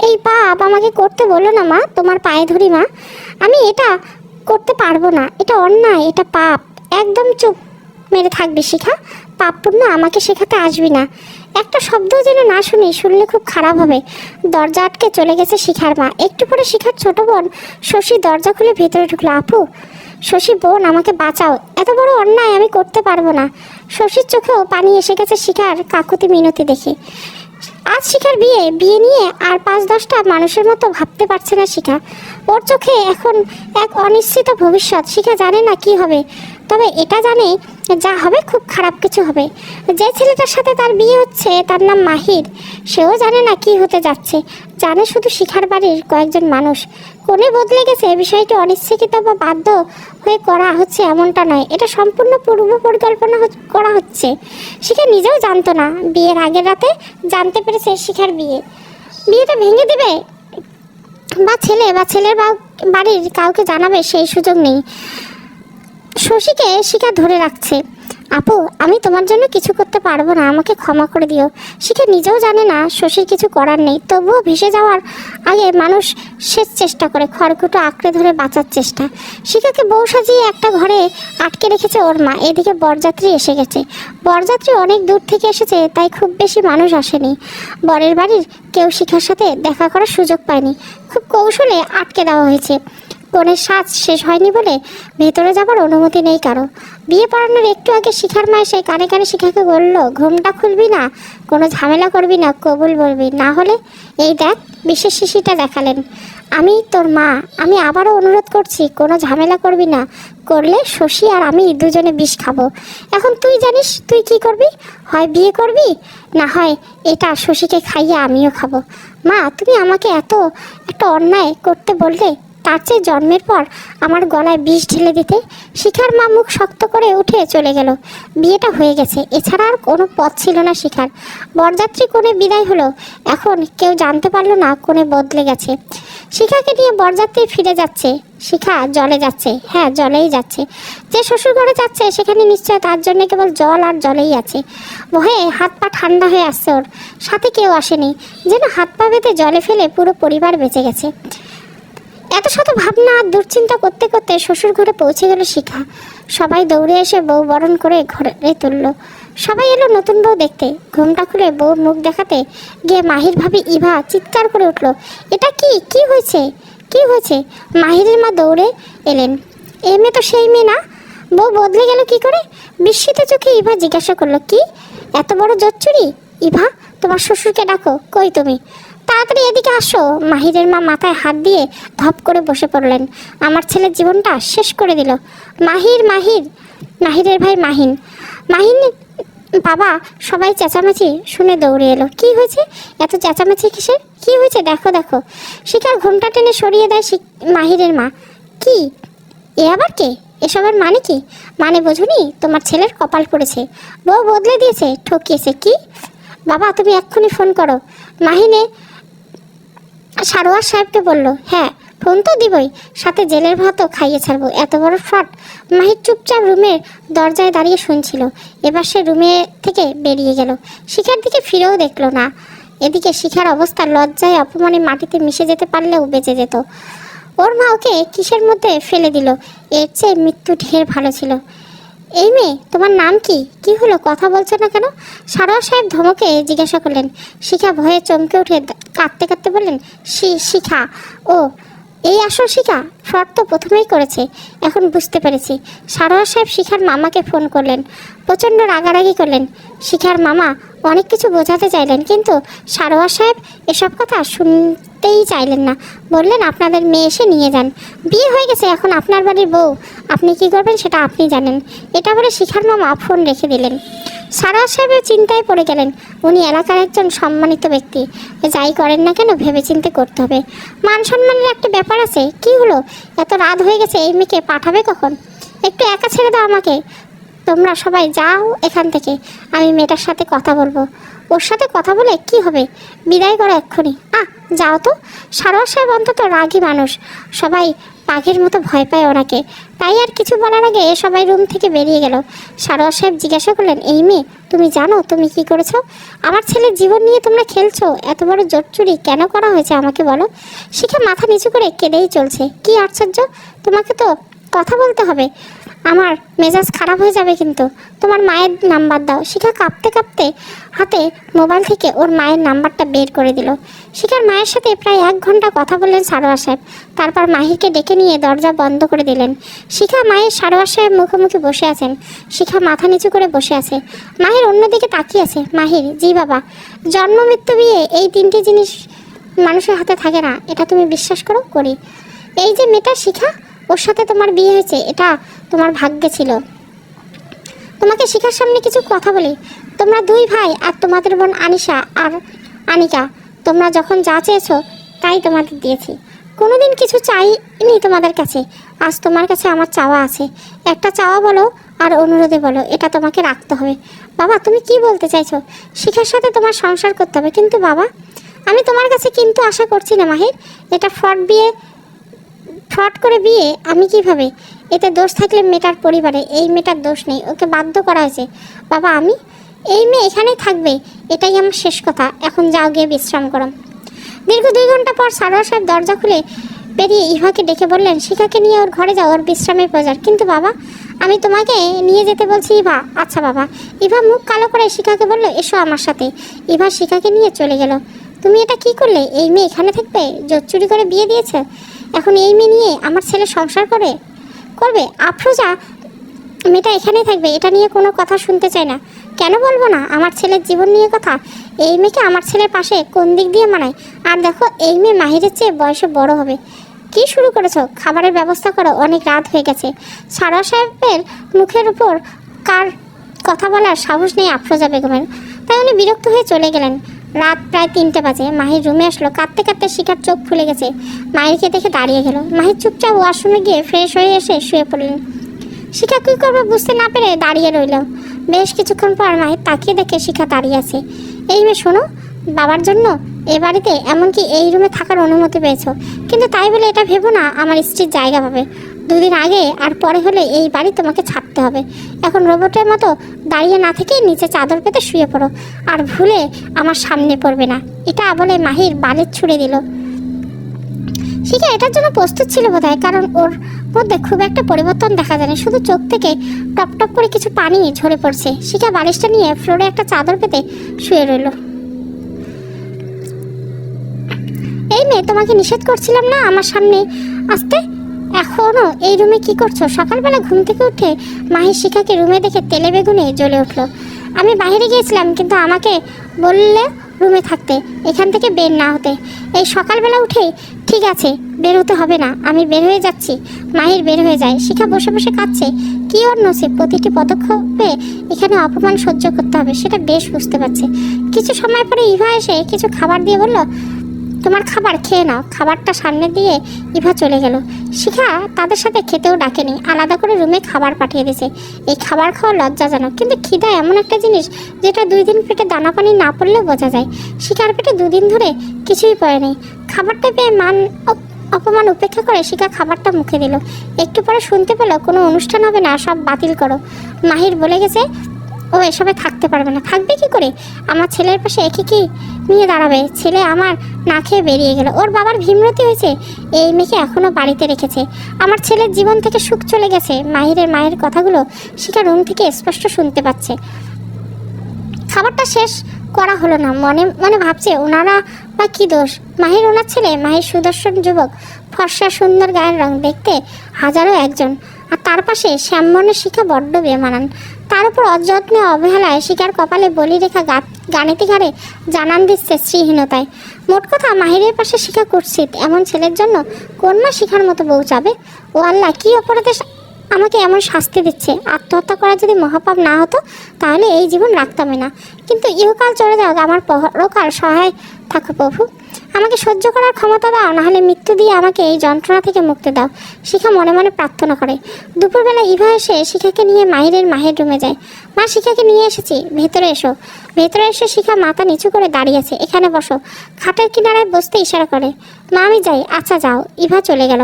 এই পাপ আমাকে করতে বলো না মা, তোমার পায়ে ধরি মা। আমি এটা করতে পারবো না, এটা অন্যায়, এটা পাপ। একদম চুপ মেরে থাকবি শিখা। পাপ পুণ্য আমাকে শেখাতে আসবি না। একটা শব্দও যেন না শুনি, শুনলে খুব খারাপ হবে। দরজা আটকে চলে গেছে শিখার মা। একটু পরে শিখার ছোট বোন শশী দরজা খুলে ভেতরে ঢুকলো। আপু, শশী বোন আমাকে বাঁচাও, এত বড় অন্যায় আমি করতে পারবো না। শশীর চোখেও পানি এসে গেছে শিখার কাকুতি মিনতি দেখে। আজ শিখার বিয়ে, বিয়ে নিয়ে আর ৫-১০টা মানুষের মতো ভাবতে পারছে না শিখা। ওর চোখে এখন এক অনিশ্চিত ভবিষ্যৎ। শিখা জানে না কি হবে, তবে এটা জানে যা হবে খুব খারাপ কিছু হবে। যে ছেলেটার সাথে তার বিয়ে হচ্ছে তার নাম মাহির। সেও জানে না কি হতে যাচ্ছে, জানে শুধু শিখার বাড়ির কয়েকজন মানুষ। কোণে বদলে গেছে, বিষয়টি অনিচ্ছাকৃত বা বাধ্য হয়ে করা হচ্ছে এমনটা নয়, এটা সম্পূর্ণ পূর্ব পরিকল্পনা করা হচ্ছে। শিখা নিজেও জানতো না, বিয়ের আগের রাতে জানতে পেরেছে শিখার বিয়েটা ভেঙে দেবে বা ছেলের বাড়ির কাউকে জানাবে সেই সুযোগ নেই। শশীকে শিখা ধরে রাখছে। আপু, আমি তোমার জন্য কিছু করতে পারবো না, আমাকে ক্ষমা করে দিও। শিখা নিজেও জানে না শশীর কিছু করার নেই, তবুও ভেসে যাওয়ার আগে মানুষ শেষ চেষ্টা করে, খড়কুটো আঁকড়ে ধরে বাঁচার চেষ্টা। শিখাকে বউ সাজিয়ে একটা ঘরে আটকে রেখেছে ওর মা। এদিকে বরযাত্রী এসে গেছে। বরযাত্রী অনেক দূর থেকে এসেছে, তাই খুব বেশি মানুষ আসেনি। বরের বাড়ির কেউ শিখার সাথে দেখা করার সুযোগ পায়নি, খুব কৌশলে আটকে দেওয়া হয়েছে। কনের সাজ শেষ হয়নি বলে ভেতরে যাবার অনুমতি নেই কারো। বিয়ে পড়ানোর একটু আগে শিখার মা এসে কানে কানে শিখাকে বলল, ঘুমটা খুলবি না, কোনো ঝামেলা করবি না, কবুল বলবি, না হলে এই দেখ বিশেষ শিশিটা দেখালেন। আমি তোর মা, আমি আবারও অনুরোধ করছি, কোনো ঝামেলা করবি না, করলে শশী আর আমি দুজনে বিষ খাবো। এখন তুই জানিস তুই কি করবি, হয় বিয়ে করবি, না হয় এটা শশীকে খাইয়ে আমিও খাবো। মা, তুমি আমাকে একটা অন্যায় করতে বললে, তার চেয়ে জন্মের পর আমার গলায় বিষ ঢেলে দিতে। শিখার মা মুখ শক্ত করে উঠে চলে গেল। বিয়েটা হয়ে গেছে, এছাড়া আর কোনো পথ ছিল না শিখার। বরযাত্রী কোণে বিদায় হলো। এখন কেউ জানতে পারলো না কোণে বদলে গেছে। শিখাকে নিয়ে বরযাত্রী ফিরে যাচ্ছে। শিখা জলে যাচ্ছে, হ্যাঁ জলেই যাচ্ছে। যে শ্বশুর ঘরে যাচ্ছে সেখানে নিশ্চয় তার জন্য কেবল জল আর জলেই আছে। ভয়ে হাত পা ঠান্ডা হয়ে আসছে ওর। সাথে কেউ আসেনি, যেন হাত পা বেঁধে জলে ফেলে পুরো পরিবার বেঁচে গেছে। এত শত ভাবনা আর দুশ্চিন্তা করতে করতে শ্বশুর ঘরে পৌঁছে গেল শিখা। সবাই দৌড়ে এসে বউ বরণ করে ঘরে তুলল। সবাই এলো নতুন বউ দেখতে। ঘুমটা খুলে বউর মুখ দেখাতে গিয়ে মাহির ভাবি ইভা চিৎকার করে উঠল, এটা কি হয়েছে, কি হয়েছে? মাহিরের মা দৌড়ে এলেন। এ মেয়ে তো সেই মেয়ে না, বউ বদলে গেল কি করে? বিস্মিত চোখে ইভা জিজ্ঞাসা করলো, কি এত বড় জোচ্চুরি? ইভা, তোমার শ্বশুরকে ডাকো। কই তুমি? তাড়াতাড়ি এদিকে আসো। মাহিরের মা মাথায় হাত দিয়ে ধপ করে বসে পড়লেন। আমার ছেলের জীবনটা শেষ করে দিল। মাহিরের ভাই মাহিন বাবা। সবাই চেঁচামেচি শুনে দৌড়ে এলো। কি হয়েছে, এত চেঁচামেচি কিসের? কি হয়েছে দেখো। শিখার ঘোমটা টেনে সরিয়ে দেয় মাহিরের মা। কি এ আবার কে? এসবের মানে কি? মানে বোঝুনি? তোমার ছেলের কপাল পড়েছে, বউ বদলে দিয়েছে, ঠকিয়েছে। কি? বাবা তুমি এক্ষুনি ফোন করো। মাহিনে সারোয়ার সাহেবকে বলল। হ্যাঁ, ফোন তো দিবই, সাথে জেলের ভাতও খাইয়ে ছাড়বো। এত বড় ফ্রড। মাহির চুপচাপ রুমের দরজায় দাঁড়িয়ে শুনছিল। এবার সে রুমে থেকে বেরিয়ে গেল, শিখার দিকে ফিরেও দেখলো না। এদিকে শিখার অবস্থা লজ্জায় অপমানে মাটিতে মিশে যেতে পারলেও বেঁচে যেত। ওর মা ওকে কিসের মধ্যে ফেলে দিল, এর চেয়ে মৃত্যু ঢের ভালো ছিল। এই মেয়ে, তোমার নাম কি? কি হলো, কথা বলছো না কেন? সারোয়ার সাহেব ধমকে জিজ্ঞাসা করলেন। শিখা ভয়ে চমকে উঠে কাঁদতে কাঁদতে বললেন, শিখা। ও, এই আসল শিখা? ফ্রড তো প্রথমেই করেছে, এখন বুঝতে পেরেছি। সারোয়ার সাহেব শিখার মামাকে ফোন করলেন, প্রচণ্ড রাগারাগি করলেন। শিখার মামা অনেক কিছু বোঝাতে চাইলেন, কিন্তু সারোয়ার সাহেব এসব কথা শুনতেই চাইলেন না। বললেন, আপনাদের মেয়ে এসে নিয়ে যান, বিয়ে হয়ে গেছে, এখন আপনার বাড়ির বউ, আপনি কি করবেন সেটা আপনি জানেন। এটা বলে শিখার মামা ফোন রেখে দিলেন। সারোয়ার সাহেবের চিন্তায় পড়ে গেলেন। উনি এলাকার একজন সম্মানিত ব্যক্তি, যাই করেন না কেন ভেবেচিন্তে করতে হবে। মান সম্মানের একটা ব্যাপার আছে। কি হলো, এত রাত হয়ে গেছে, এই মেয়েকে পাঠাবে কখন? একটু একা ছেড়ে দাও আমাকে। তোমরা সবাই যাও এখান থেকে, আমি মেয়েটার সাথে কথা বলবো। ওর সাথে কথা বলে কি হবে? বিদায় করো এক্ষুনি। যাও তো। সারোয়ার সাহেব অন্তত রাগী মানুষ, সবাই বাঘের মতো ভয় পায় ওনাকে। তাই আর কিছু বলার আগে সবাই রুম থেকে বেরিয়ে গেল। সারোয়ার সাহেব জিজ্ঞাসা করলেন, এই মেয়ে, তুমি জানো তুমি কি করেছো? আমার ছেলের জীবন নিয়ে তোমরা খেলছো? এত বড় জোট চুরি কেন করা হয়েছে আমাকে বলো। শিখা মাথা নিচু করে কেঁদেই চলছে। কি আশ্চর্য, তোমাকে তো কথা বলতে হবে, আমার মেজাজ খারাপ হয়ে যাবে কিন্তু। তোমার মায়ের নাম্বার দাও। শিখা কাঁপতে কাঁপতে হাতে মোবাইল থেকে ওর মায়ের নাম্বারটা বের করে দিল। শিখার মায়ের সাথে প্রায় 1 ঘন্টা কথা বললেন সারোয়ার সাহেব। তারপর মাহিরকে ডেকে নিয়ে দরজা বন্ধ করে দিলেন। শিখা মায়ের সারোয়ার সাহেব মুখোমুখি বসে আছেন। শিখা মাথা নিচু করে বসে আছে। মাহির অন্যদিকে তাকিয়ে আছে। মাহির, জি বাবা। জন্ম, মৃত্যু, বিয়ে, এই 3টি জিনিস মানুষের হাতে থাকে না, এটা তুমি বিশ্বাস করো? করি। এই যে মেয়েটা শিখা, ওর সাথে তোমার বিয়ে হয়েছে, এটা তোমার ভাগ্যে ছিল। তোমাকে শিখার সামনে কিছু কথা বলি। তোমরা 2 ভাই আর তোমাদের বোন আনিশা আর আনিকা, তোমরা যখন যা চেয়েছো তাই তোমাদের দিয়েছি। কোনোদিন কিছু চাইনি তোমাদের কাছে। আজ তোমার কাছে আমার চাওয়া আছে। একটা চাওয়া বলো আর অনুরোধে বলো, এটা তোমাকে রাখতে হবে। বাবা, তুমি কি বলতে চাইছো? শিখার সাথে তোমার সংসার করতে হবে। কিন্তু বাবা, আমি তোমার কাছে কিন্তু আশা করছি না মাহির। এটা ফ্রড করে বিয়ে। আমি কিভাবে? এতে দোষ থাকলে মেয়েটার পরিবারে, এই মেয়েটার দোষ নেই, ওকে বাধ্য করা হয়েছে। বাবা, আমি এই মেয়ে এখানেই থাকবে, এটাই আমার শেষ কথা। এখন যাও, গিয়ে বিশ্রাম করো। দীর্ঘ 2 ঘন্টা পর সারোয়ার সাহেব দরজা খুলে বেরিয়ে ইভাকে ডেকে বললেন, শিখাকে নিয়ে ওর ঘরে যাও, ওর বিশ্রামের প্রয়োজন। কিন্তু বাবা, আমি তোমাকে নিয়ে যেতে বলছি। ইভা, আচ্ছা বাবা। ইভা মুখ কালো করে শিখাকে বলল, এসো আমার সাথে। ইভা শিখাকে নিয়ে চলে গেল। তুমি এটা কি করলে? এই মেয়ে এখানে থাকবে? জোর চুরি করে বিয়ে দিয়েছে, এখন এই মেয়ে নিয়ে আমার ছেলে সংসার করবে? আফরোজা, মেয়েটা এখানেই থাকবে, এটা নিয়ে কোনো কথা শুনতে চাই না। কেন বলবো না? আমার ছেলের জীবন নিয়ে কথা। এই মেয়েকে আমার ছেলের পাশে কোন দিক দিয়ে মানায়? আর দেখো, এই মেয়ে মাহিরের চেয়ে বয়সে বড় হবে। কি শুরু করেছো? খাবারের ব্যবস্থা করো, অনেক রাত হয়ে গেছে। সারোয়ার সাহেবের মুখের উপর কার কথা বলার সাহস নেই আফরোজা বেগমের, তাই উনি বিরক্ত হয়ে চলে গেলেন। রাত প্রায় 3টে বাজে। মাহির রুমে আসলো। কাঁদতে কাঁদতে শিখার চোখ ফুলে গেছে। মাহিরকে দেখে দাঁড়িয়ে গেল। মাহির চুপচাপ ওয়াশরুমে গিয়ে ফ্রেশ হয়ে এসে শুয়ে পড়লেন। শিখা কী করবে বুঝতে না পেরে দাঁড়িয়ে রইল। বেশ কিছুক্ষণ পর মাহির তাকিয়ে দেখে শিখা দাঁড়িয়ে আছে। এই মেয়ে, শোনো, বাবার জন্য এ বাড়িতে, এমনকি এই রুমে থাকার অনুমতি পেয়েছো, কিন্তু তাই বলে এটা ভেবো না আমার স্ত্রীর জায়গা পাবে। 2 দিন আগে আর পরে হলে এই বাড়ি তোমাকে ছাড়তে হবে। এখন রোবটের মতো দাঁড়িয়ে না থেকে নিচে চাদর পেতে শুয়ে পড়ো, আর ভুলে আমার সামনে পড়বে না। এটা বলে মাহির বালিশ ছুঁড়ে দিল। শিখা এটার জন্য প্রস্তুত ছিল বোধহয়, কারণ ওর মধ্যে খুব একটা পরিবর্তন দেখা যায়নি, শুধু চোখ থেকে টপ টপ করে কিছু পানি ঝরে পড়ছে। শিখা বালিশটা নিয়ে ফ্লোরে একটা চাদর পেতে শুয়ে রইল। এই মেয়ে, তোমাকে নিষেধ করছিলাম না আমার সামনে আসতে? এখনো এই রুমে কি করছো? সকালবেলা ঘুম থেকে উঠে মাহির শিখাকে রুমে দেখে তেলে বেগুনে জ্বলে উঠলো। আমি বাইরে গিয়েছিলাম, কিন্তু আমাকে বললে রুমে থাকতে, এখান থেকে বের না হতে। এই সকালবেলা উঠেই ঠিক আছে, বের হতে হবে না, আমি বের হয়ে যাচ্ছি। মাহির বের হয়ে যায়। শিখা বসে বসে কাঁদছে। কি ওর নসিব, প্রতিটি পদক্ষেপে এখানে অপমান সহ্য করতে হবে, সেটা বেশ বুঝতে পারছে। কিছু সময় পরে ইভা এসে কিছু খাবার দিয়ে বলল, তোমার খাবার খেয়ে নাও। খাবারটা সামনে দিয়ে ইভা চলে গেল। শিখা তাদের সাথে খেতেও ডাকেনি, আলাদা করে রুমে খাবার পাঠিয়ে দিয়েছে। এই খাবার খাওয়া লজ্জাজনক, কিন্তু খিদা এমন একটা জিনিস যেটা 2 দিন পেটে দানা পানি না পড়লেও বোঝা যায়। শিখার পেটে 2 দিন ধরে কিছুই পড়েনি। খাবারটা পেয়ে অপমান উপেক্ষা করে শিখা খাবারটা মুখে দিল। একটু পরে শুনতে পেল, কোনো অনুষ্ঠান হবে না, সব বাতিল করো। মাহির বলে গেছে ও এসবে থাকতে পারবে না। থাকবে কি করে? আমার ছেলের পাশে একে কি নিয়ে দাঁড়াবে? ছেলে আমার না খেয়ে বেরিয়ে গেল, ওর বাবার ভীমরতি হয়েছে, এই মেয়েকে এখনো বাড়িতে রেখেছে। আমার ছেলের জীবন থেকে সুখ চলে গেছে। মাহিরের মায়ের কথাগুলো শিখা রুম থেকে স্পষ্ট শুনতে পাচ্ছে। খাবারটা শেষ করা হলো না। মনে মনে ভাবছে, ওনারা বা কি দোষ? মাহির ওনার ছেলে। মাহির সুদর্শন যুবক, ফর্সা সুন্দর গায়ের রং, দেখতে হাজারো একজন। আর তার পাশে শ্যামবর্ণের শিখা বড্ড বেমানান। তার উপর অযত্নে অবহেলায় শিখার কপালে বলি রেখা গানিতি ঘাড়ে জানান দিচ্ছে শ্রীহীনতায়। মোট কথা, মাহিরের পাশে শিখা কুৎসিত। এমন ছেলের জন্য কোন মা শিখার মতো বউ চাবে? ও আল্লাহ, কি অপরাধে আমাকে এমন শাস্তি দিচ্ছে? আত্মহত্যা করা যদি মহাপাপ না হতো তাহলে এই জীবন রাখতামই না, কিন্তু ইহকাল চলে যাও, আমার পরকাল সহায় থাকো প্রভু। আমাকে সহ্য করার ক্ষমতা দাও, নাহলে মৃত্যু দিয়ে আমাকে এই যন্ত্রণা থেকে মুক্তি দাও। শিখা মনে মনে প্রার্থনা করে। দুপুরবেলা ইভা এসে শিখাকে নিয়ে মাহির রুমে যায়। মা, শিখাকে নিয়ে এসেছি, ভেতরে এসো। ভেতরে এসে শিখা মাথা নিচু করে দাঁড়িয়ে আছে। এখানে বসো। খাটের কিনারায় বসতে ইশারা করে। মা, আমি যাই। আচ্ছা যাও। ইভা চলে গেল।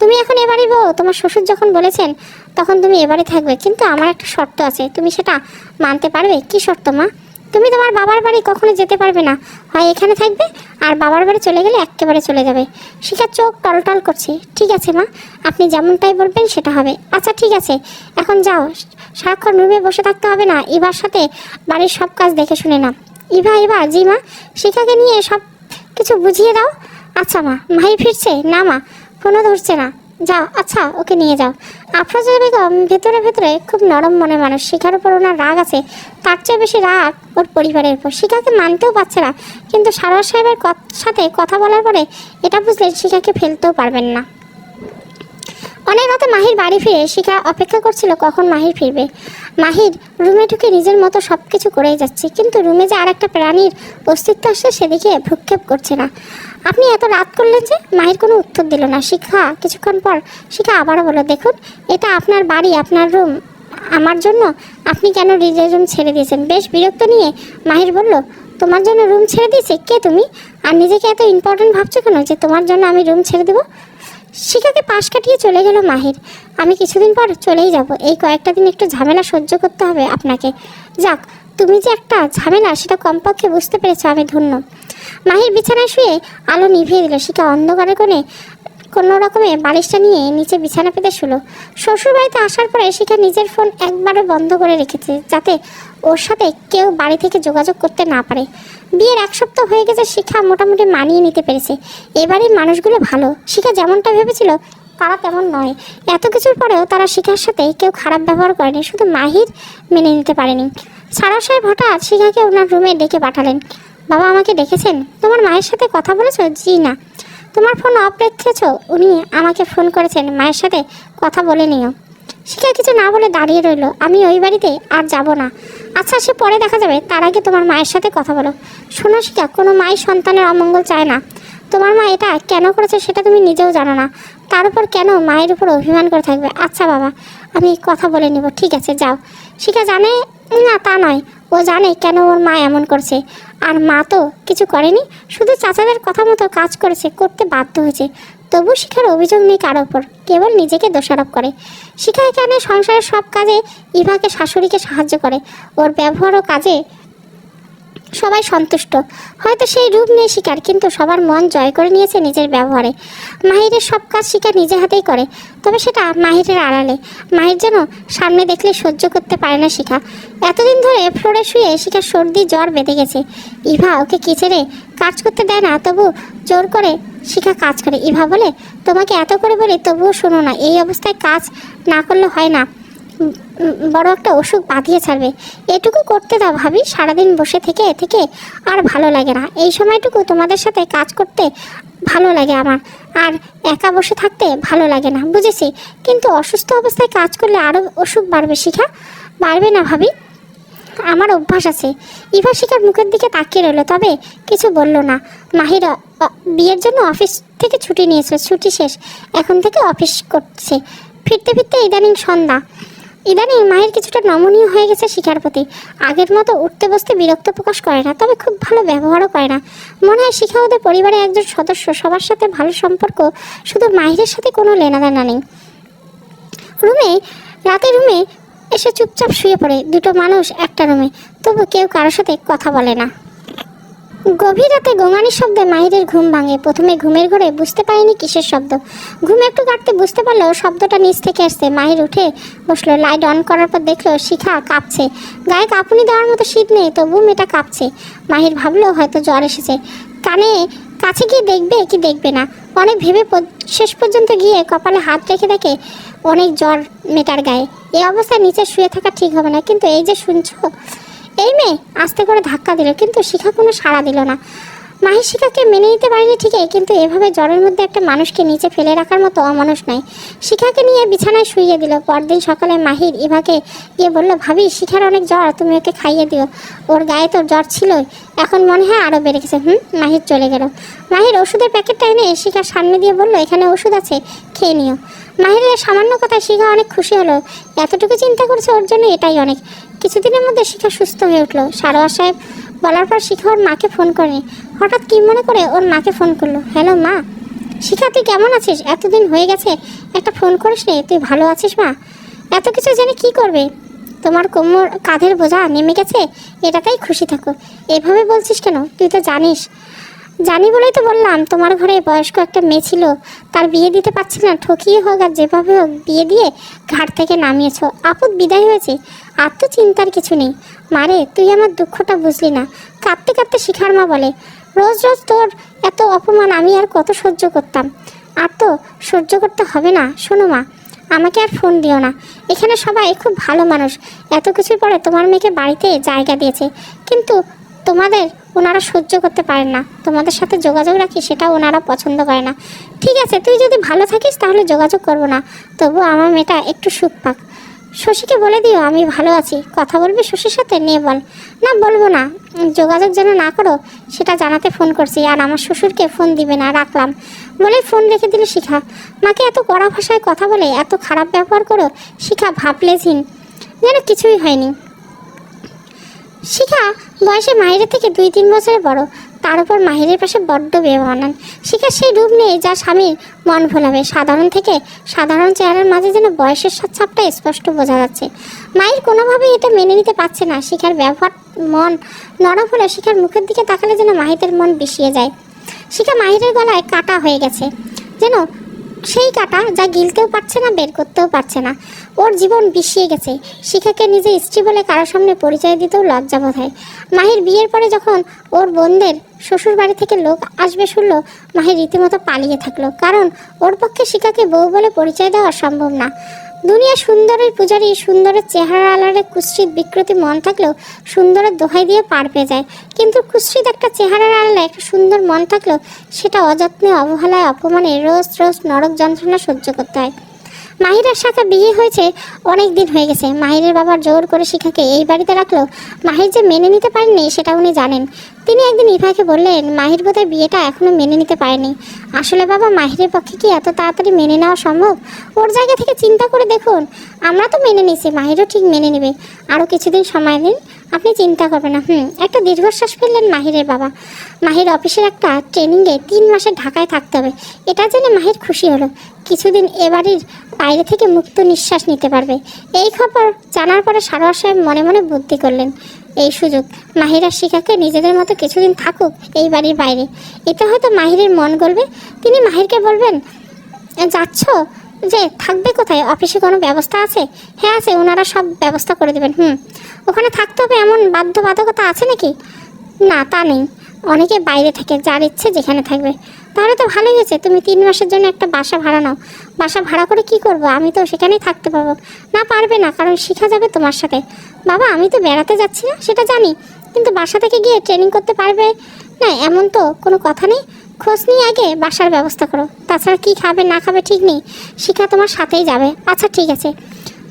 তুমি এখন এবারই বউ, তোমার শ্বশুর যখন বলেছেন তখন তুমি এবারে থাকবে, কিন্তু আমার একটা শর্ত আছে, তুমি সেটা মানতে পারবে? কি শর্ত মা? তুমি তোমার বাবার বাড়ি কখনো যেতে পারবে না, হয় এখানে থাকবে আর বাবার বাড়ি চলে গেলে একেবারে চলে যাবে। শিখার চোখ টলটল করছে। ঠিক আছে মা, আপনি যেমনটাই বলবেন সেটা হবে। আচ্ছা ঠিক আছে, এখন যাও, সারাক্ষণ রুমে বসে থাকতে হবে না, ইভার সাথে বাড়ির সব কাজ দেখে শুনে না। ইভা জি মা। শিখাকে নিয়ে সব কিছু বুঝিয়ে দাও। আচ্ছা মা। মাহি ফিরছে? না মা, ফোনও ধরছে না। যাও, আচ্ছা ওকে নিয়ে যাও। আফরোজা বেগম ভেতরে ভেতরে খুব নরম মনে মানুষ। শিখার উপর ওনার রাগ আছে, তার চেয়ে বেশি রাগ ওর পরিবারের উপর। শিখাকে মানতেও পারছে না, কিন্তু সারোয়ার সাহেবের সাথে কথা বলার পরে এটা বুঝলেন শিখাকে ফেলতেও পারবেন না। অনেক রাতে মাহির বাড়ি ফিরে শিখা অপেক্ষা করছিল কখন মাহির ফিরবে। মাহির রুমে ঢুকে নিজের মতো সব কিছু করেই যাচ্ছে, কিন্তু রুমে যে আর একটা প্রাণীর অস্তিত্ব আসছে সেদিকে ভ্রুক্ষেপ করছে না। আপনি এত রাত করলেন যে? মাহির কোনো উত্তর দিল না। কিছুক্ষণ পর শিখা আবারও বলল, দেখুন এটা আপনার বাড়ি, আপনার রুম, আমার জন্য আপনি কেন নিজের রুম ছেড়ে দিয়েছেন? বেশ বিরক্ত নিয়ে মাহির বলল, তোমার জন্য রুম ছেড়ে দিয়েছে? কে তুমি? আর নিজেকে এত ইম্পর্টেন্ট ভাবছো কেন যে তোমার জন্য আমি রুম ছেড়ে দেবো? শিখাকে পাশ কাটিয়ে চলে গেল মাহির। আমি কিছুদিন পর চলেই যাব, এই কয়েকটা দিন একটু ঝামেলা সহ্য করতে হবে আপনাকে। যাক, তুমি যে একটা ঝামেলা সেটা কমপক্ষে বুঝতে পেরেছো, আমি ধন্য। মাহির বিছানায় শুয়ে আলো নিভিয়ে দিল। শিখা অন্ধকারে কোনো রকমে বালিশটা নিয়ে নিচে বিছানা পেতে শুলো। শ্বশুরবাড়িতে আসার পরে শিখা নিজের ফোন একবারও বন্ধ করে রেখেছে, যাতে ওর সাথে কেউ বাড়ি থেকে যোগাযোগ করতে না পারে। বিয়ের 1 সপ্তাহ হয়ে গেছে, শিখা মোটামুটি মানিয়ে নিতে পেরেছে। এবারে মানুষগুলো ভালো, শিখা যেমনটা ভেবেছিল তারা তেমন নয়। এত কিছুর পরেও তারা শিখার সাথে কেউ খারাপ ব্যবহার করেনি, শুধু মাহির মেনে নিতে পারেনি। সারোয়ার সাহেব হঠাৎ শিখাকে ওনার রুমে ডেকে পাঠালেন। বাবা আমাকে ডেকেছেন? তোমার মায়ের সাথে কথা বলেছো? জি না। তোমার ফোন অফ রেখেছো? উনি আমাকে ফোন করেছেন, মায়ের সাথে কথা বলে নিও। শিখা কিছু না বলে দাঁড়িয়ে রইল। আমি ওই বাড়িতে আর যাব না। আচ্ছা সে পরে দেখা যাবে, তার আগে তোমার মায়ের সাথে কথা বলো। শোনো শিখা, কোনো মাই সন্তানের অমঙ্গল চায় না। তোমার মা এটা কেন করেছে সেটা তুমি নিজেও জানো না, তার উপর কেন মায়ের উপর অভিমান করে থাকবে? আচ্ছা বাবা, আমি কথা বলে নেব। ঠিক আছে যাও। শিখা জানে না তা নয়, ও জানে কেন ওর মা এমন করছে। আর মা তো কিছু করেনি, শুধু চাচাদের কথা মতো কাজ করতে বাধ্য হয়েছে। তবু শিখার অভিযোগ নেই কারো ওপর, কেবল নিজেকে দোষারোপ করে। শিখা এখানে সংসারের সব কাজে ইভাকে শাশুড়িকে সাহায্য করে, ওর ব্যবহার ও কাজে সবাই সন্তুষ্ট। হয়তো সেই রূপ নেই শিখার, কিন্তু সবার মন জয় করে নিয়েছে নিজের ব্যবহারে। মাহিরের সব কাজ শিখা নিজে হাতেই করে, তবে সেটা মাহিরের আড়ালে। মাহির যেন সামনে দেখলে সহ্য করতে পারে না শিখা। এতদিন ধরে ফ্লোরে শুয়ে শিখার সর্দি জ্বর বেঁধে গেছে। ইভা ওকে কিচেনে কাজ করতে দেয় না, তবু জোর করে শিখা কাজ করে। ইভা বলে, তোমাকে এত করে বলি তবুও শোনো না, এই অবস্থায় কাজ না করলে হয় না, বড় একটা অসুখ বাঁধিয়ে ছাড়বে। এটুকু করতে দাও ভাবি, সারাদিন বসে থেকে থেকে আর ভালো লাগে না। এই সময়টুকু তোমাদের সাথে কাজ করতে ভালো লাগে আমার, আর একা বসে থাকতে ভালো লাগে না। বুঝেছি, কিন্তু অসুস্থ অবস্থায় কাজ করলে আরও অসুখ বাড়বে শিখা। বাড়বে না ভাবি, আমার অভ্যাস আছে। ইভা শিখার মুখের দিকে তাকিয়ে রইল, তবে কিছু বলল না। মাহিরা বিয়ের জন্য অফিস থেকে ছুটি নিয়েছে, ছুটি শেষ, এখন থেকে অফিস করছে। ফিরতে ফিরতে ইদানিং সন্ধ্যা। ইদানিং মাহির কিছুটা নমনীয় হয়ে গেছে শিখার প্রতি। আগের মতো উঠতে বসতে বিরক্ত প্রকাশ করে না, তবে খুব ভালো ব্যবহারও করে না। মনে হয় শিখা ওদের পরিবারের একজন সদস্য, সবার সাথে ভালো সম্পর্ক, শুধু মাহিরের সাথে কোনো লেনাদেনা নেই। রাতে রুমে এসে চুপচাপ শুয়ে পড়ে দুটো মানুষ একটা রুমে, তবু কেউ কারোর সাথে কথা বলে না। গভীর রাতে গোঙানির শব্দে মাহিরের ঘুম ভাঙে। প্রথমে ঘুমের ঘরে বুঝতে পারেনি কিসের শব্দ, ঘুম একটু কাটতে বুঝতে পারলেও শব্দটা নিচ থেকে আসছে। মাহির উঠে বসলো, লাইট অন করার পর দেখলো শিখা কাঁপছে। গায়ে কাঁপুনি দেওয়ার মতো শীত নেই, তবু মেয়েটা কাঁপছে। মাহির ভাবলো হয়তো জ্বর এসেছে। কাছে গিয়ে দেখবে কি দেখবে না, অনেক ভেবে শেষ পর্যন্ত গিয়ে কপালে হাত রেখে দেখে অনেক জ্বর মেয়েটার গায়ে। এই অবস্থায় নিচে শুয়ে থাকা ঠিক হবে না, কিন্তু এই যে শুনছো। এই মেয়ে আস্তে করে ধাক্কা দিল, কিন্তু শিখা কোনো সাড়া দিল না। মাহির শিখাকে মেনে নিতে পারেনি ঠিকই, কিন্তু এভাবে জ্বরের মধ্যে একটা মানুষকে নিচে ফেলে রাখার মতো অমানুষ নয়। শিখাকে নিয়ে বিছানায় শুইয়ে দিল। পরদিন সকালে মাহির ইভাকে গিয়ে বলল, ভাবি শিখার অনেক জ্বর, তুমি ওকে খাইয়ে দিও, ওর গায়ে তো জ্বর ছিলই, এখন মনে হয় আরও বেড়ে গেছে। মাহির চলে গেল। মাহির ওষুধের প্যাকেটটা এনে শিখার সামনে দিয়ে বলল, এখানে ওষুধ আছে, খেয়ে নিও। মাহিরের সামান্য কথায় শিখা অনেক খুশি হলো। এতটুকু চিন্তা করছে ওর জন্য, এটাই অনেক। কিছুদিনের মধ্যে শিখা সুস্থ হয়ে উঠলো। সারোয়ার সাহেব বলার পর শিখা ওর মাকে ফোন করেনি। হঠাৎ কি মনে করে ওর মাকে ফোন করলো। হ্যালো মা। শিখা তুই কেমন আছিস? এতদিন হয়ে গেছে, একটা ফোন করিস নি। তুই ভালো আছিস মা? এত কিছু জেনে কি করবে? তোমার কোমর কাঁধের বোঝা নেমে গেছে, এটাতেই খুশি থাকো। এভাবে বলছিস কেন? তুই তো জানিস। জানি বলেই তো বললাম, তোমার ঘরে বয়স্ক একটা মেয়ে ছিল, তার বিয়ে দিতে পারছি না, ঠকিয়ে হোক আর যেভাবে হোক বিয়ে দিয়ে ঘাট থেকে নামিয়েছো। আপদ বিদায় হয়েছে, আর তো চিন্তার কিছু নেই। মারে, তুই আমার দুঃখটা বুঝলি না। কাঁদতে কাঁদতে শিখার মা বলে, রোজ রোজ তোর এত অপমান আমি আর কত সহ্য করতাম। আর তো সহ্য করতে হবে না। শোনো মা, আমাকে আর ফোন দিও না। এখানে সবাই খুব ভালো মানুষ। এত কিছুর পরে তোমার মেয়েকে বাড়িতে জায়গা দিয়েছে, কিন্তু তোমাদের ওনারা সহ্য করতে পারেন না। তোমাদের সাথে যোগাযোগ রাখি, সেটা ওনারা পছন্দ করে না। ঠিক আছে, তুই যদি ভালো থাকিস তাহলে যোগাযোগ করবো না, তবু আমার মেয়েটা একটু সুখ পাক। শশীকে বলে দিও আমি ভালো আছি। কথা বলবি শশীর সাথে? নিয়ে বল। না, বলবো না। যোগাযোগ যেন না করো সেটা জানাতে ফোন করছি। আর আমার শ্বশুরকে ফোন দিবে না, রাখলাম বলে ফোন রেখে দিল শিখা। মাকে এত কড়া ভাষায় কথা বলে, এত খারাপ ব্যবহার করো শিখা ভাবলেছিন যেন কিছুই হয়নি। শিখা বয়সে মাহিরের থেকে 2-3 বছরের বড়, তার উপর মাহিরের পাশে বড্ড বেমানান। শিখা সেই রূপ নেই যা স্বামীর মন ভোলাবে। সাধারণ থেকে সাধারণ চেহারার মাঝে যেন বয়সের ছাপটা স্পষ্ট বোঝা যাচ্ছে। মাহির কোনোভাবেই এটা মেনে নিতে পারছে না। শিখার ব্যবহার মন নরম হলে শিখার মুখের দিকে তাকালে যেন মাহিরের মন বিষিয়ে যায়। শিখা মাহিরের গলায় কাটা হয়ে গেছে, যেন সেই কাটা যা গিলতেও পারছে না, বের করতেও পারছে না। ওর জীবন বিষিয়ে গেছে। শিখাকে নিজে স্ত্রী বলে কারোর সামনে পরিচয় দিতেও লজ্জা বোধ হয়। মাহির বিয়ের পরে যখন ওর বোনদের শ্বশুর বাড়ি থেকে লোক আসবে শুনলো, মাহির রীতিমতো পালিয়ে থাকলো, কারণ ওর পক্ষে শিখাকে বউ বলে পরিচয় দেওয়া সম্ভব না। দুনিয়া সুন্দরের পূজারী, সুন্দরের চেহারা আলারে কুৎসিত বিকৃতি মন থাকলেও সুন্দরের দোহাই দিয়ে পার পেয়ে যায়, কিন্তু কুৎসিত একটা চেহারার আড়ালে একটা সুন্দর মন থাকলেও সেটা অযত্নে, অবহেলায়, অপমানে রোজ রোজ নরক যন্ত্রণা সহ্য করতে হয়। মাহিরের সাথে বিয়ে হয়েছে অনেক দিন হয়ে গেছে। মাহিরের বাবার জোর করে শিখাকে এই বাড়িতে রাখলেও মাহির যে মেনে নিতে পারেননি সেটা উনি জানেন। তিনি একদিন ইভাকে বললেন, মাহির বোধহয় বিয়েটা এখনও মেনে নিতে পারেনি। আসলে বাবা, মাহিরের পক্ষে কি এত তাড়াতাড়ি মেনে নেওয়া সম্ভব? ওর জায়গা থেকে চিন্তা করে দেখুন। আমরা তো মেনে নিছি, মাহিরও ঠিক মেনে নেবে। আরও কিছুদিন সময় দিন, আপনি চিন্তা করবেন না। একটা দীর্ঘশ্বাস ফেললেন মাহিরের বাবা। মাহির অফিসের একটা ট্রেনিংয়ে 3 মাসে ঢাকায় থাকতে হবে, এটা জেনে মাহির খুশি হলো। কিছুদিন এ বাড়ির বাইরে থেকে মুক্ত নিঃশ্বাস নিতে পারবে। এই খবর জানার পরে সারোয়ার সাহেব মনে মনে বুদ্ধি করলেন, এই সুযোগ মাহির আর শিখাকে নিজেদের মতো কিছুদিন থাকুক এই বাড়ির বাইরে। এতে হয়তো মাহিরের মন গলবে। তিনি মাহিরকে বলবেন, যাচ্ছ যে থাকবে কোথায়? অফিসে কোনো ব্যবস্থা আছে? হ্যাঁ আছে, ওনারা সব ব্যবস্থা করে দেবেন। ওখানে থাকতে হবে এমন বাধ্যবাধকতা আছে নাকি? না, তা নেই। অনেকে বাইরে থাকে, যার ইচ্ছে যেখানে থাকবে। তাহলে তো ভালোই হয়েছে, তুমি 3 মাসের জন্য একটা বাসা ভাড়া নাও। বাসা ভাড়া করে কি করব? আমি তো সেখানেই থাকতে পারবো না। পারবে না, কারণ শিখা যাবে তোমার সাথে। বাবা, আমি তো বেড়াতে যাচ্ছি না সেটা জানি, কিন্তু বাসা থেকে গিয়ে ট্রেনিং করতে পারবে না এমন তো কোনো কথা নেই। খোঁজ নিয়ে আগে বাসার ব্যবস্থা করো। তাছাড়া কি খাবে না খাবে ঠিক নেই, শিখা তোমার সাথেই যাবে। আচ্ছা ঠিক আছে।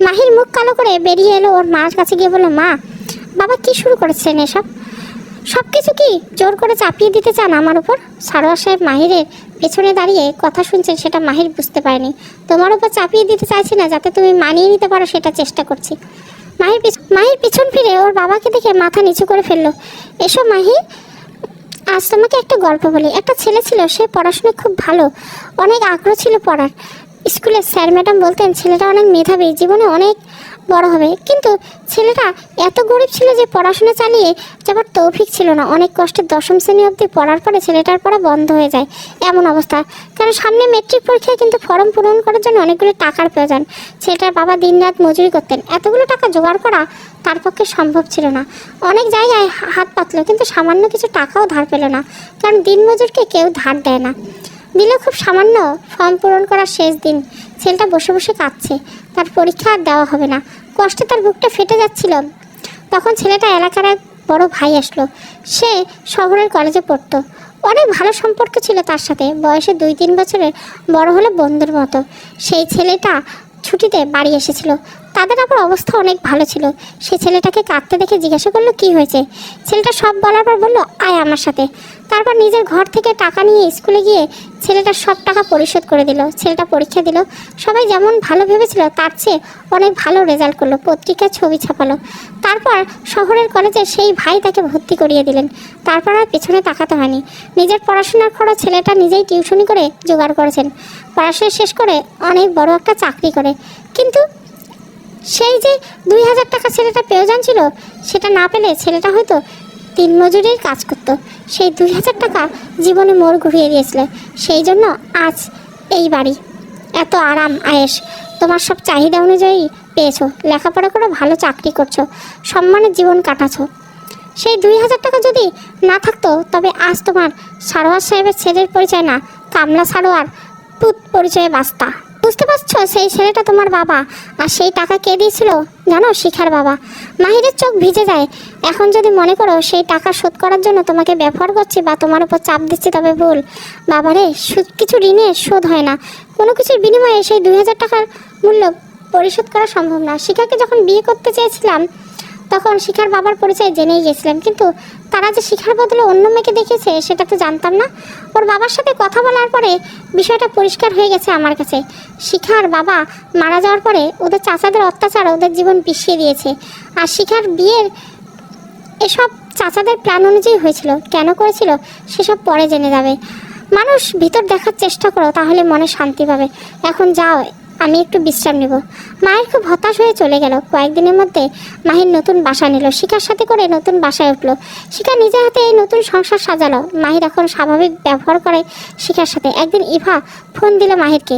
মাহির মুখ কালো করে বেরিয়ে এলো, ওর মার কাছে গিয়ে বললো, মা, বাবা কি শুরু করেছেন এসব? সব কিছু কি জোর করে চাপিয়ে দিতে চান আমার উপর? সারোয়ার সাহেব মাহিরের পেছনে দাঁড়িয়ে কথা শুনছেন, সেটা মাহির বুঝতে পারেনি। তোমার উপর চাপিয়ে দিতে চাইছি না, যাতে তুমি মানিয়ে নিতে পারো সেটা চেষ্টা করছি। মাহির পিছন ফিরে ওর বাবাকে দেখে মাথা নিচু করে ফেললো। এসো মাহি, আজ তোমাকে একটা গল্প বলি। একটা ছেলে ছিল, সে পড়াশোনায় খুব ভালো, অনেক আগ্রহ ছিল পড়ার। স্কুলের স্যার ম্যাডাম বলতেন ছেলেটা অনেক মেধাবী, জীবনে অনেক বড় হবে। কিন্তু ছেলেটা এত গরিব ছিল যে পড়াশোনা চালিয়ে যাবার তৌফিক ছিল না। অনেক কষ্টে 10ম শ্রেণী অবধি পড়ার পরে ছেলেটার পড়া বন্ধ হয়ে যায়। এমন অবস্থা, কারণ সামনে মেট্রিক পরীক্ষায় কিন্তু ফর্ম পূরণ করার জন্য অনেকগুলো টাকার প্রয়োজন। ছেলেটার বাবা দিনরাত মজুরি করতেন, এতগুলো টাকা জোগাড় করা তার পক্ষে সম্ভব ছিল না। অনেক জায়গায় হাত পাতলো, কিন্তু সামান্য কিছু টাকাও ধার পেল না, কারণ দিনমজুরকে কেউ ধার দেয় না। দিলে খুব সামান্য। ফর্ম পূরণ করার শেষ দিন, ছেলেটা বসে বসে কাঁদছে। তার পরীক্ষা আর দেওয়া হবে না, কষ্টে তার বুকটা ফেটে যাচ্ছিল। তখন ছেলেটা এলাকার এক বড় ভাই আসলো। সে শহরের কলেজে পড়তো, অনেক ভালো সম্পর্ক ছিল তার সাথে। বয়সে 2-3 বছরের বড় হলে বন্ধুর মতো। সেই ছেলেটা ছুটিতে বাড়ি এসেছিল। তাদের আবার অবস্থা অনেক ভালো ছিল। সে ছেলেটাকে কাঁদতে দেখে জিজ্ঞাসা করলো, কি হয়েছে? ছেলেটা সব বলার পর বললো, আয় আমার সাথে। তারপর নিজের ঘর থেকে টাকা নিয়ে স্কুলে গিয়ে ছেলেটার সব টাকা পরিশোধ করে দিল। ছেলেটা পরীক্ষা দিল, সবাই যেমন ভালো ভেবেছিল তার চেয়ে অনেক ভালো রেজাল্ট করলো, পত্রিকায় ছবি ছাপালো। তারপর শহরের কলেজে সেই ভাই তাকে ভর্তি করিয়ে দিলেন। তারপর আর পেছনে তাকাতে হয়নি। নিজের পড়াশোনার খরচ ছেলেটা নিজেই টিউশনি করে জোগাড় করেছেন। পড়াশোনা শেষ করে অনেক বড় একটা চাকরি করে। কিন্তু সেই যে 2000 টাকা ছেলেটা প্রয়োজন ছিল, সেটা না পেলে ছেলেটা হয়তো দিনমজুরির কাজ করত। সেই 2000 টাকা জীবনে মোড় ঘুরিয়ে দিয়েছিল। সেই জন্য আজ এই বাড়ি, এত আরাম আয়েশ, তোমার সব চাহিদা অনুযায়ী পেয়েছো, লেখাপড়া করে ভালো চাকরি করছো, সম্মানের জীবন কাটাছো। সেই 2000 টাকা যদি না থাকতো তবে আজ তোমার সারোয়ার সাহেবের ছেলের পরিচয় না, কামলা সারোয়ার পুত পরিচয়ে বাস্তা। বুঝতে পারছো, সেই ছেলেটা তোমার বাবা। আর সেই টাকা কে দিয়েছিল জানো? শিখার বাবা। মাহিরের চোখ ভিজে যায়। এখন যদি মনে করো সেই টাকা শোধ করার জন্য তোমাকে ব্যবহার করছি বা তোমার উপর চাপ দিচ্ছি তবে ভুল। বাবারে, কিছু ঋণে শোধ হয় না। কোনো কিছুর বিনিময়ে সেই 2000 টাকার মূল্য পরিশোধ করা সম্ভব না। শিখাকে যখন বিয়ে করতে চেয়েছিলাম তখন শিখার বাবার পরিচয় জেনেই গেছিলাম, কিন্তু তারা যে শিখার বদলে অন্য মেয়েকে দেখেছে সেটা তো জানতাম না। ওর বাবার সাথে কথা বলার পরে বিষয়টা পরিষ্কার হয়ে গেছে আমার কাছে। শিখার বাবা মারা যাওয়ার পরে ওদের চাচাদের অত্যাচার ওদের জীবন পিছিয়ে দিয়েছে। আর শিখার বিয়ের এসব চাচাদের প্ল্যান অনুযায়ী হয়েছিল। কেন করেছিল সেসব পরে জেনে যাবে। মানুষ ভিতর দেখার চেষ্টা করো, তাহলে মনে শান্তি পাবে। এখন যাও, আমি একটু বিশ্রাম নেব। মায়ের খুব হতাশ হয়ে চলে গেল। কয়েকদিনের মধ্যে মাহির নতুন বাসা নিল, শিখার সাথে করে নতুন বাসায় উঠলো। শিখা নিজে হাতে এই নতুন সংসার সাজালো। মাহির এখন স্বাভাবিক ব্যবহার করে শিখার সাথে। একদিন ইভা ফোন দিল মাহিরকে।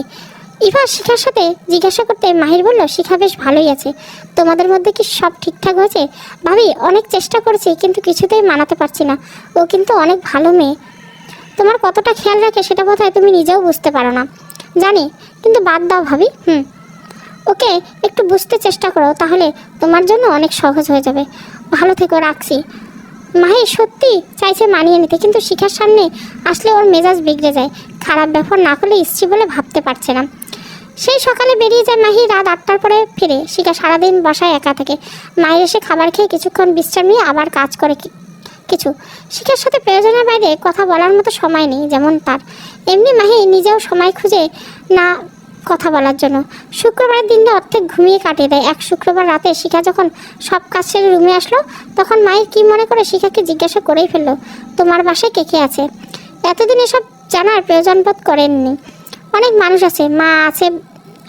ইভা শিখার সাথে জিজ্ঞাসা করতে মাহির বলল, শিখা বেশ ভালোই আছে। তোমাদের মধ্যে কি সব ঠিকঠাক হয়েছে? ভাবি, অনেক চেষ্টা করেছি কিন্তু কিছুতেই মানাতে পারছি না। ও কিন্তু অনেক ভালো মেয়ে, তোমার কতটা খেয়াল রাখে সেটা বোধহয় তুমি নিজেও বুঝতে পারো না। জানি, কিন্তু বাদ দাও ভাবি। ওকে একটু বুঝতে চেষ্টা করো, তাহলে তোমার জন্য অনেক সহজ হয়ে যাবে। ভালো থেকো, রাখছি। মাহি সত্যি চাইছে মানিয়ে নিতে, কিন্তু শিখার সামনে আসলে ওর মেজাজ বিগড়ে যায়। খারাপ ব্যবহার না করলে স্ত্রী বলে ভাবতে পারছে না। সেই সকালে বেরিয়ে যায় মাহি, রাত 8টার পরে ফিরে। শিখা সারাদিন বাসায় একা থাকে। মায়ের এসে খাবার খেয়ে কিছুক্ষণ বিশ্রাম নিয়ে আবার কাজ করে কিছু। শিখার সাথে প্রয়োজনের বাইরে কথা বলার মতো সময় নেই যেমন তার। এমনি মাহি নিজেও সময় খুঁজে না কথা বলার জন্য। শুক্রবারের দিনটা অর্ধেক ঘুমিয়ে কাটিয়ে দেয়। এক শুক্রবার রাতে শিখা যখন সব কাজ সেরে রুমে আসলো তখন মায়ের কি মনে করে শিখাকে জিজ্ঞাসা করেই ফেললো, তোমার বাসায় কে কে আছে? এতদিন এসব জানার প্রয়োজন বোধ করেননি। অনেক মানুষ আছে, মা আছে,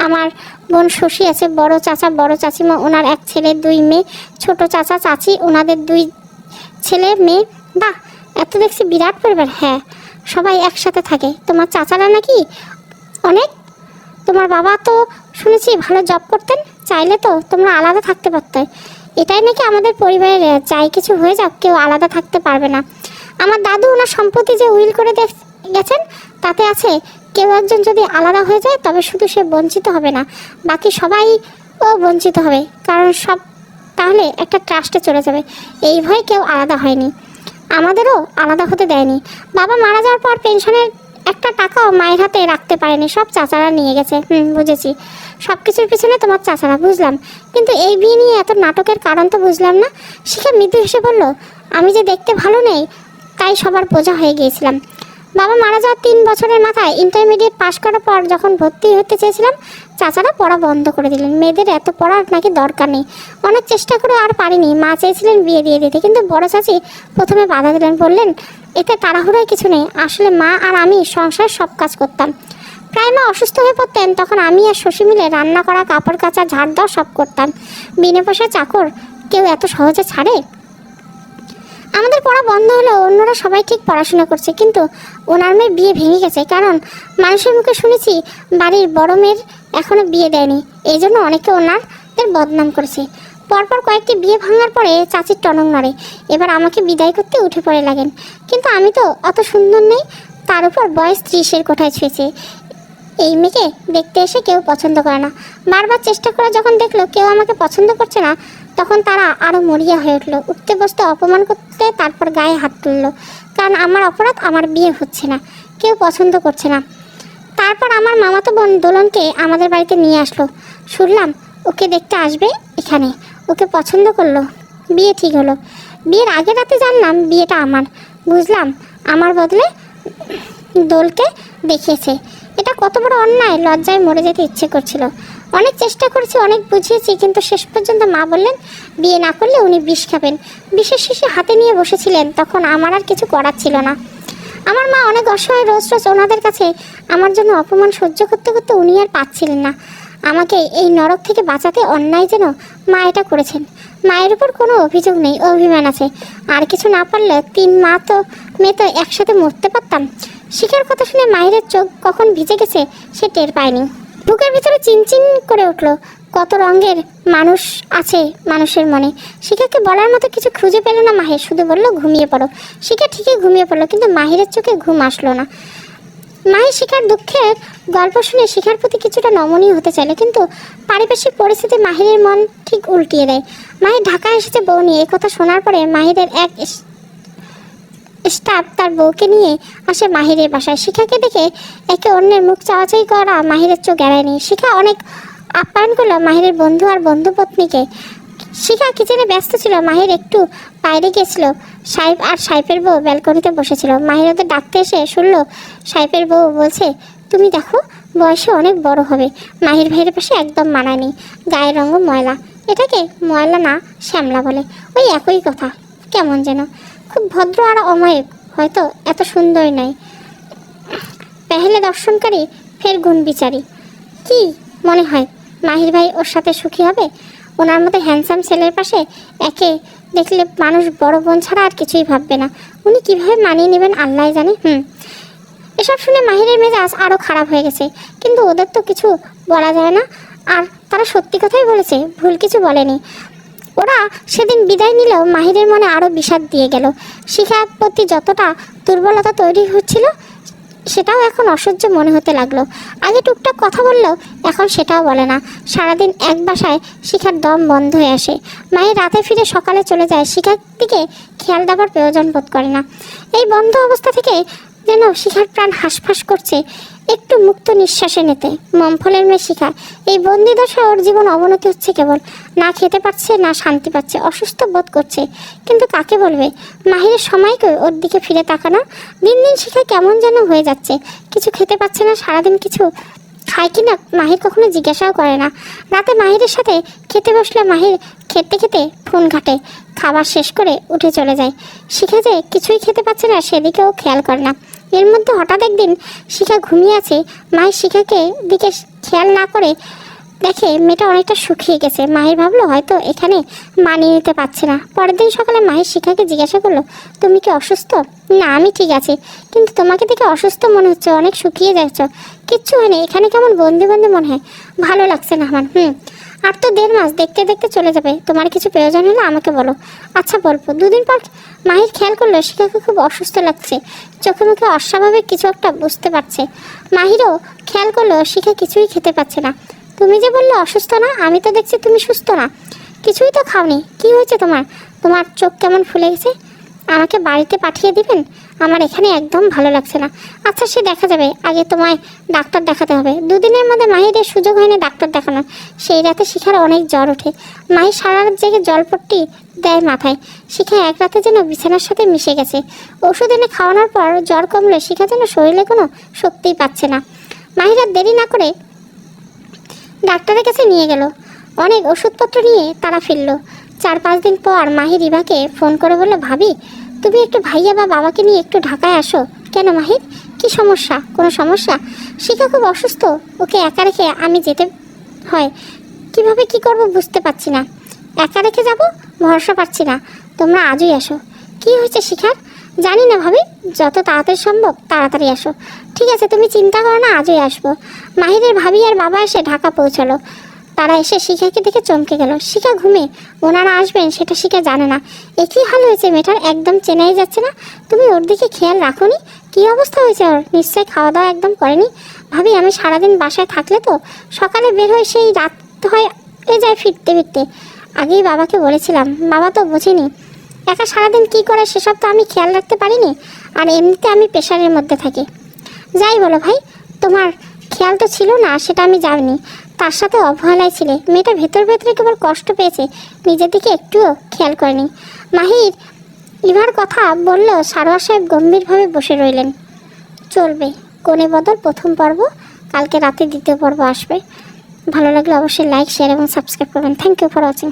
আমার বোন শশী আছে, বড় চাচা বড় চাচিমা, ওনার এক ছেলে 2 মেয়ে, ছোট চাচা চাচি ওনাদের 2 ছেলে মেয়ে। বাহ, এত দেখছি বিরাট পরিবার। হ্যাঁ, সবাই একসাথে থাকে। তোমার চাচারা নাকি অনেক? তোমার বাবা তো শুনেছি ভালো জব করতেন, চাইলে তো তোমরা আলাদা থাকতে পারতে। এটাই নাকি আমাদের পরিবারের, যাই কিছু হয়ে যাক কেউ আলাদা থাকতে পারবে না। আমার দাদু ওনার সম্পত্তি যে উইল করে গেছেন তাতে আছে কেউ একজন যদি আলাদা হয়ে যায় তবে শুধু সে বঞ্চিত হবে না, বাকি সবাই ও বঞ্চিত হবে, কারণ সব তাহলে একটা ট্রাস্টে চলে যাবে। এই ভয়ে কেউ আলাদা হয়নি, আমাদেরও আলাদা হতে দেয়নি। বাবা মারা যাওয়ার পর পেনশনের একটা টাকাও মায়ের হাতে রাখতে পারেনি, সব চাচারা নিয়ে গেছে। বুঝেছি, সব কিছুর পিছনে তোমার চাচারা, বুঝলাম। কিন্তু এই বিয়ে নিয়ে এত নাটকের কারণ তো বুঝলাম না। শিখা মৃদু হেসে বলল, আমি যে দেখতে ভালো নেই তাই সবার বোঝা হয়ে গিয়েছিলাম। বাবা মারা যাওয়ার 3 বছরের মাথায় ইন্টারমিডিয়েট পাশ করার পর যখন ভর্তি হতে চেয়েছিলাম চাচারা পড়া বন্ধ করে দিলেন। মেয়েদের এত পড়ার নাকি দরকার নেই। অনেক চেষ্টা করে আর পারিনি। মা চেয়েছিলেন বিয়ে দিয়ে দিতে, কিন্তু বড় চাচি প্রথমে বাধা দিলেন, বললেন এতে তাড়াহুড়োয় কিছু নেই। আসলে মা আর আমি সংসার সব কাজ করতাম। প্রায় মা অসুস্থ হয়ে পড়তেন, তখন আমি আর শশী মিলে রান্না করা, কাপড় কাচা, ঝাড় দেওয়া সব করতাম। বিনা পয়সায় চাকর কেউ এত সহজে ছাড়ে? আমাদের পড়া বন্ধ হলো, অন্যরা সবাই ঠিক পড়াশোনা করছে, কিন্তু ওনার মেয়ের বিয়ে ভেঙে গেছে। কারণ মানুষের মুখে শুনেছি বাড়ির বড় মেয়ের এখনো বিয়ে দেয়নি, এই জন্য অনেকে ওনাদের বদনাম করেছে। পরপর কয়েকটি বিয়ে ভাঙার পরে চাচির টনক নড়ে। এবার আমাকে বিদায় করতে উঠে পড়ে লাগেন, কিন্তু আমি তো অত সুন্দর নেই, তার উপর বয়স 30-এর কোঠায় ছুঁয়েছে। এই মেয়েকে দেখতে এসে কেউ পছন্দ করে না। বারবার চেষ্টা করে যখন দেখলো কেউ আমাকে পছন্দ করছে না তখন তারা আরও মরিয়া হয়ে উঠলো, উঠতে বসতে অপমান করতে, তারপর গায়ে হাত তুললো। কারণ আমার অপরাধ, আমার বিয়ে হচ্ছে না, কেউ পছন্দ করছে না। তারপর আমার মামাতো বোন দোলনকে আমাদের বাড়িতে নিয়ে আসলো। শুনলাম ওকে দেখতে আসবে এখানে, ওকে পছন্দ করলো, বিয়ে ঠিক হলো। বিয়ের আগের রাতে জানলাম বিয়েটা আমার। বুঝলাম আমার বদলে দোলকে দেখিয়েছে। এটা কত বড় অন্যায়! লজ্জায় মরে যেতে ইচ্ছে করছিল। অনেক চেষ্টা করেছি, অনেক বুঝিয়েছি, কিন্তু শেষ পর্যন্ত মা বললেন বিয়ে না করলে উনি বিষ খাবেন। বিষের শিশি হাতে নিয়ে বসেছিলেন। তখন আমার আর কিছু করার ছিল না। আমার মা অনেক অসহায়, রোজ রোজ ওনাদের কাছে আমার জন্য অপমান সহ্য করতে করতে উনি আর পাচ্ছিলেন না। আমাকে এই নরক থেকে বাঁচাতে অন্যায় যেন মা এটা করেছেন। মায়ের উপর কোনো অভিযোগ নেই, অভিমান আছে। আর কিছু না পারলে 3 মেয়ে তো একসাথে মরতে পারতাম। শিখার কথা শুনে মাহিরের চোখ কখন ভিজে গেছে সে টের পায়নি। বুকের ভিতরে চিনচিন করে উঠল। কত রঙের মানুষ আছে মানুষের মনে। শিখাকে বলার মতো কিছু খুঁজে পেল না মাহির, শুধু বলল ঘুমিয়ে পড়ো। শিখা ঠিকই ঘুমিয়ে পড়লো, কিন্তু মাহিরের চোখে ঘুম আসলো না। মাহির শিখার দুঃখের গল্প শুনে শিখার প্রতি কিছুটা নমনীয় হতে চাইল, কিন্তু পারিপার্শ্বিক পরিস্থিতি মাহিরের মন ঠিক উল্টিয়ে দেয়। মাহির ঢাকায় এসেছে বউ নিয়ে। এই কথা শোনার পরে মাহিরের এক স্টাফ তার বউকে নিয়ে আসে মাহিরের বাসায়। শিখাকে দেখে একে অন্যের মুখ চাওয়াচাই করা মাহিরের চোখ এড়ায়নি। শিখা অনেক আপ্যায়ন করলো মাহিরের বন্ধু আর বন্ধুপত্নীকে। শিখা কিচেনে ব্যস্ত ছিল। মাহির একটু বাইরে গেছিল। সাহেব আর সাহেবের বউ ব্যালকনিতে বসেছিল। মাহির ওদের ডাকতে এসে শুনলো সাহেবের বউ বলছে, তুমি দেখো বয়সে অনেক বড় হবে। মাহির ভাইয়ের পাশে একদম মানায়নি, গায়ের রঙও ময়লা। এটাকে ময়লা না শ্যামলা বলে, ওই একই কথা। কেমন যেন খুব ভদ্র আর অমায়িক, হয়তো এত সুন্দরী নয়। পেহলে দর্শনকারী ফের গুণ বিচারী। কি মনে হয় মাহির ভাই ওর সাথে সুখী হবে? ওনার মতো হ্যান্ডসাম ছেলের পাশে একে দেখলে মানুষ বড় বোন ছাড়া আর কিছুই ভাববে না। উনি কিভাবে মানিয়ে নেবেন আল্লাহ জানে। এসব শুনে মাহিরের মেজাজ আরও খারাপ হয়ে গেছে, কিন্তু ওদের তো কিছু বলা যায় না। আর তারা সত্যি কথাই বলেছে, ভুল কিছু বলেনি। ওরা সেদিন বিদায় নিলেও মাহিরের মনে আরও বিষাদ দিয়ে গেল। শিখার প্রতি যতটা দুর্বলতা তৈরি হচ্ছিল সেটাও এখন অসহ্য মনে হতে লাগলো। আগে টুকটাক কথা বললেও এখন সেটাও বলে না। সারাদিন এক বাসায় শিখার দম বন্ধ হয়ে আসে। মায়ের রাতে ফিরে সকালে চলে যায়। শিখার দিকে খেয়াল দেওয়ার প্রয়োজন বোধ করে না। এই বন্ধ অবস্থা থেকে যেন শিখার প্রাণ হাঁসফাঁস করছে একটু মুক্ত নিঃশ্বাসে নিতে। মমফলের মেয়ে শিখা, এই বন্দি দশা ওর জীবন অবনতি হচ্ছে। কেবল না খেতে পারছে, না শান্তি পাচ্ছে, অসুস্থ বোধ করছে। কিন্তু কাকে বলবে? মাহিরের সময়কে ওর দিকে ফিরে তাকানো। দিন দিন শিখা কেমন যেন হয়ে যাচ্ছে। কিছু খেতে পাচ্ছে না, সারাদিন কিছু খায় কি না মাহির কখনো জিজ্ঞাসাও করে না। রাতে মাহিরের সাথে খেতে বসলে মাহির খেতে খেতে ফোন ঘাটে। খাবার শেষ করে উঠে চলে যায়। শিখা যে কিছুই খেতে পাচ্ছে না সেদিকেও খেয়াল করে না। এর মধ্যে হঠাৎ একদিন শিখা ঘুমিয়ে আছে। মাহির শিখাকে দিকে খেয়াল না করে দেখে মেয়েটা অনেকটা শুকিয়ে গেছে। মাহির ভাবলো হয়তো এখানে মানিয়ে নিতে পারছে না। পরের দিন সকালে মাহির শিখাকে জিজ্ঞাসা করলো, তুমি কি অসুস্থ? না, আমি ঠিক আছি, কিন্তু তোমাকে দেখে অসুস্থ মনে হচ্ছে, অনেক শুকিয়ে যাচ্ছ। কিচ্ছু হয়নি, এখানে কেমন বন্দি বন্দি মনে হয়, ভালো লাগছে না আমার। আর তো 1.5 মাস, দেখতে দেখতে চলে যাবে। তোমার কিছু প্রয়োজন হলে আমাকে বলো। আচ্ছা বলবো। 2 দিন পর মাহির খেয়াল করলো শিখাকে খুব অসুস্থ লাগছে। চোখে মুখে অস্বাভাবিক কিছু একটা বুঝতে পারছে। মাহিরও খেয়াল করলো শিখা কিছুই খেতে পাচ্ছে না। তুমি যে বললে অসুস্থ না, আমি তো দেখছি তুমি সুস্থ না। কিছুই তো খাওনি, কি হয়েছে তোমার? তোমার চোখ কেমন ফুলে গেছে। আমাকে বাড়িতে পাঠিয়ে দিবেন? আমার এখানে একদম ভালো লাগছে না। আচ্ছা সে দেখা যাবে, আগে তোমায় ডাক্তার দেখাতে হবে। 2 দিনের মধ্যে মাহিরের সুযোগ হয়নি ডাক্তার দেখানোর। সেই রাতে শিখার অনেক জ্বর ওঠে। মাহির সারা রাত জেগে জলপট্টি দেয় মাথায়। শিখা এক রাতে যেন বিছানার সাথে মিশে গেছে। ওষুধ এনে খাওয়ানোর পর জ্বর কমলে শিখা যেন শরীরে কোনো শক্তিই পাচ্ছে না। মাহির আর দেরি না করে ডাক্তারের কাছে নিয়ে গেল। অনেক ওষুধপত্র নিয়ে তারা ফিরল। 4-5 দিন পর মাহির রিবাকে ফোন করে বলল, ভাবি তুমি একটু ভাইয়া বা বাবাকে নিয়ে একটু ঢাকায় আসো। কেন মাহির, কি সমস্যা? কোনো সমস্যা? শিখা খুব অসুস্থ, ওকে একা রেখে আমি যেতে হয়। কিভাবে কি করব বুঝতে পারছি না। একা রেখে যাব, ভরসা পাচ্ছি না। তোমরা আজই আসো। কি হয়েছে শিখার? জানি না ভাবি, যত তাড়াতাড়ি সম্ভব তাড়াতাড়ি আসো। ঠিক আছে, তুমি চিন্তা করো না, আজই আসবো। মাহিরের ভাবি আর বাবা এসে ঢাকা পৌঁছালো। তারা এসে শিখাকে দেখে চমকে গেল। শিখা ঘুমে, ওনারা আসবেন সেটা শিখা জানে না। একই হাল হয়েছে মেয়েটার, একদম চেনাই যাচ্ছে না। তুমি ওর দিকে খেয়াল রাখোনি? কী অবস্থা হয়েছে ওর? নিশ্চয়ই খাওয়া দাওয়া একদম করেনি। ভাবি আমি সারাদিন বাসায় থাকলে তো সকালে বের হয়ে সেই রাত হয়ে যায় ফিরতে ফিরতে। আগেই বাবাকে বলেছিলাম, বাবা তো বোঝেনি। একা সারাদিন কী করে সেসব তো আমি খেয়াল রাখতে পারিনি। আর এমনিতে আমি প্রেশারের মধ্যে থাকি। যাই বলো ভাই, তোমার খেয়াল তো ছিল না সেটা আমি জানি। তার সাথে অবহেলায় ছিলে। মেয়েটা ভেতরে কেবল কষ্ট পেয়েছে, নিজের দিকে একটুও খেয়াল করেনি। মাহির ইভার কথা বললেও সারোয়ার সাহেব গম্ভীরভাবে বসে রইলেন। চলবে, কোণে বদল প্রথম পর্ব কালকে রাতে দ্বিতীয় পর্ব আসবে। ভালো লাগলে অবশ্যই লাইক, শেয়ার এবং সাবস্ক্রাইব করবেন। Thank you for watching.